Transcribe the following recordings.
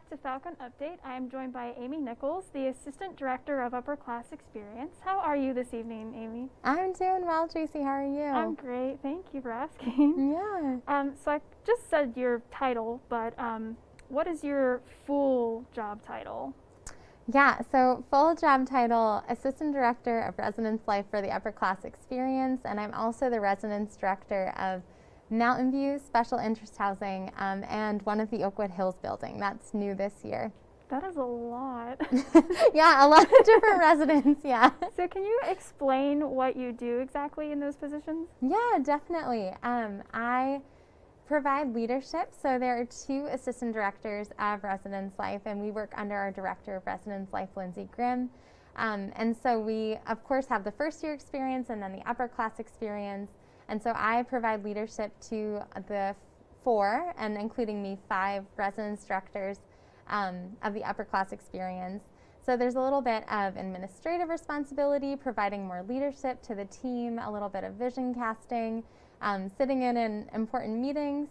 back to Falcon Update. I am joined by Amy Nichols, the Assistant Director of Upper Class Experience. How are you this evening, Amy? I'm doing well, Tracy. How are you? I'm great. Thank you for asking. Yeah. So I just said your title, but what is your full job title? Yeah, so full job title, Assistant Director of Residence Life for the Upper Class Experience, and I'm also the Residence Director of Mountain View Special Interest Housing and one of the Oakwood Hills building. That's new this year. That is a lot. Yeah, a lot of different residents, yeah. So can you explain what you do exactly in those positions? Yeah, definitely. I provide leadership. So there are two assistant directors of Residence Life, and we work under our director of Residence Life, Lindsay Grimm. And so we, of course, have the first year experience and then the upper class experience. And so I provide leadership to the four, and including me, 5 residence directors of the upper class experience. So there's a little bit of administrative responsibility, providing more leadership to the team, a little bit of vision casting, sitting in important meetings,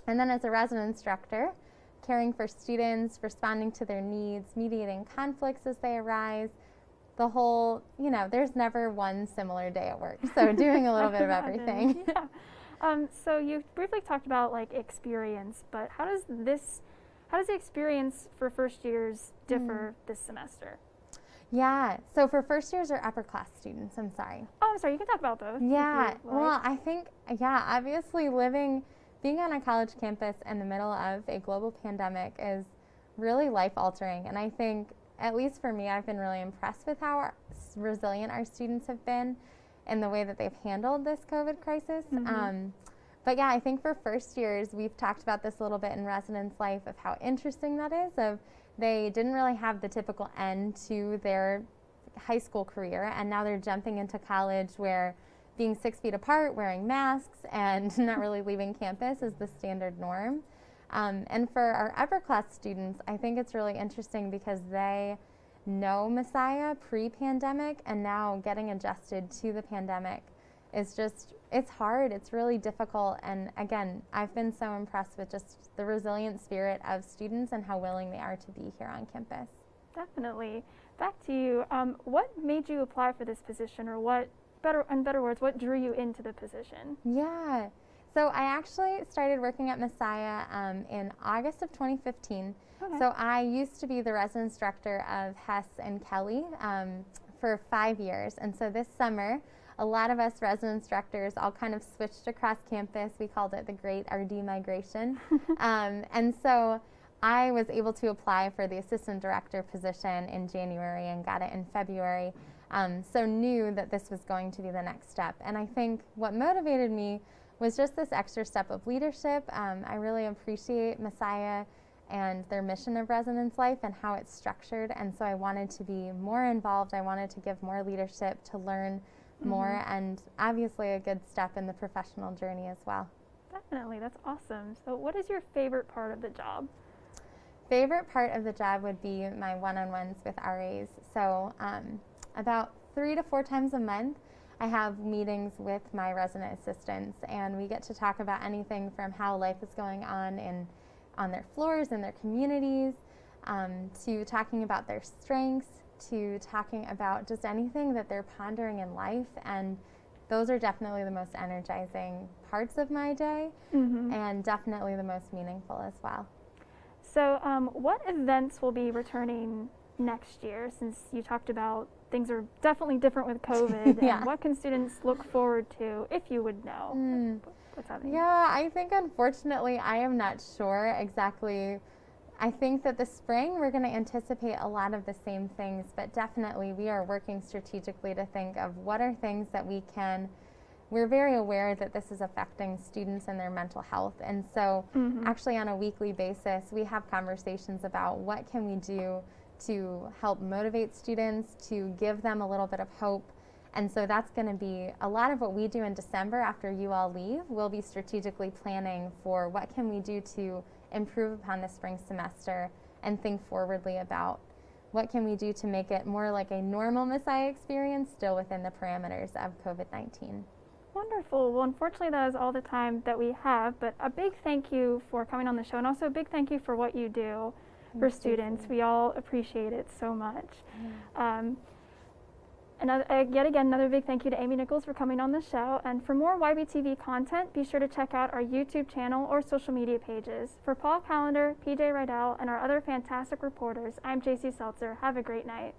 and then as a residence director, caring for students, responding to their needs, mediating conflicts as they arise. The whole, there's never one similar day at work, so doing a little bit of everything. Yeah. So you briefly talked about experience, but how does the experience for first years differ this semester? Yeah, so for first years or upper class students, I'm sorry. Oh, I'm sorry, you can talk about both. Yeah, well, I think, obviously being on a college campus in the middle of a global pandemic is really life-altering, and I think, at least for me, I've been really impressed with how resilient our students have been in the way that they've handled this COVID crisis. But yeah, I think for first years, we've talked about this a little bit in Residence Life of how interesting that is, of they didn't really have the typical end to their high school career, and now they're jumping into college where being 6 feet apart, wearing masks, and not really leaving campus is the standard norm. And for our upper class students, I think it's really interesting because they know Messiah pre-pandemic, and now getting adjusted to the pandemic is it's hard, it's really difficult. And again, I've been so impressed with just the resilient spirit of students and how willing they are to be here on campus. Definitely. Back to you. What made you apply for this position, or in better words, what drew you into the position? Yeah. So I actually started working at Messiah in August of 2015. Okay. So I used to be the residence director of Hess and Kelly for 5 years. And so this summer, a lot of us residence directors all kind of switched across campus. We called it the Great RD Migration. And so I was able to apply for the assistant director position in January and got it in February. So knew that this was going to be the next step. And I think what motivated me was just this extra step of leadership. I really appreciate Messiah and their mission of Residence Life and how it's structured, and so I wanted to be more involved. I wanted to give more leadership, to learn more, and obviously a good step in the professional journey as well. Definitely, that's awesome. So what is your favorite part of the job? Favorite part of the job would be my one-on-ones with RAs. So about 3 to 4 times a month, I have meetings with my resident assistants, and we get to talk about anything from how life is going on their floors, in their communities, to talking about their strengths, to talking about just anything that they're pondering in life. And those are definitely the most energizing parts of my day, and definitely the most meaningful as well. So what events will be returning next year, since you talked about things are definitely different with COVID? Yeah. And what can students look forward to, if you would know? What's happening? Yeah, I think unfortunately I am not sure exactly. I think that this spring we're going to anticipate a lot of the same things, but definitely we are working strategically to think of what are things that we're very aware that this is affecting students and their mental health. And so actually on a weekly basis, we have conversations about what can we do to help motivate students, to give them a little bit of hope. And so that's going to be a lot of what we do in December after you all leave. We'll be strategically planning for what can we do to improve upon the spring semester, and think forwardly about what can we do to make it more like a normal Messiah experience, still within the parameters of COVID-19. Wonderful. Well, unfortunately, that is all the time that we have, but a big thank you for coming on the show, and also a big thank you for what you do. for students. We all appreciate it so much. Yet again, another big thank you to Amy Nichols for coming on the show. And for more YBTV content, be sure to check out our YouTube channel or social media pages. For Paul Callender, PJ Rydell, and our other fantastic reporters, I'm JC Seltzer. Have a great night.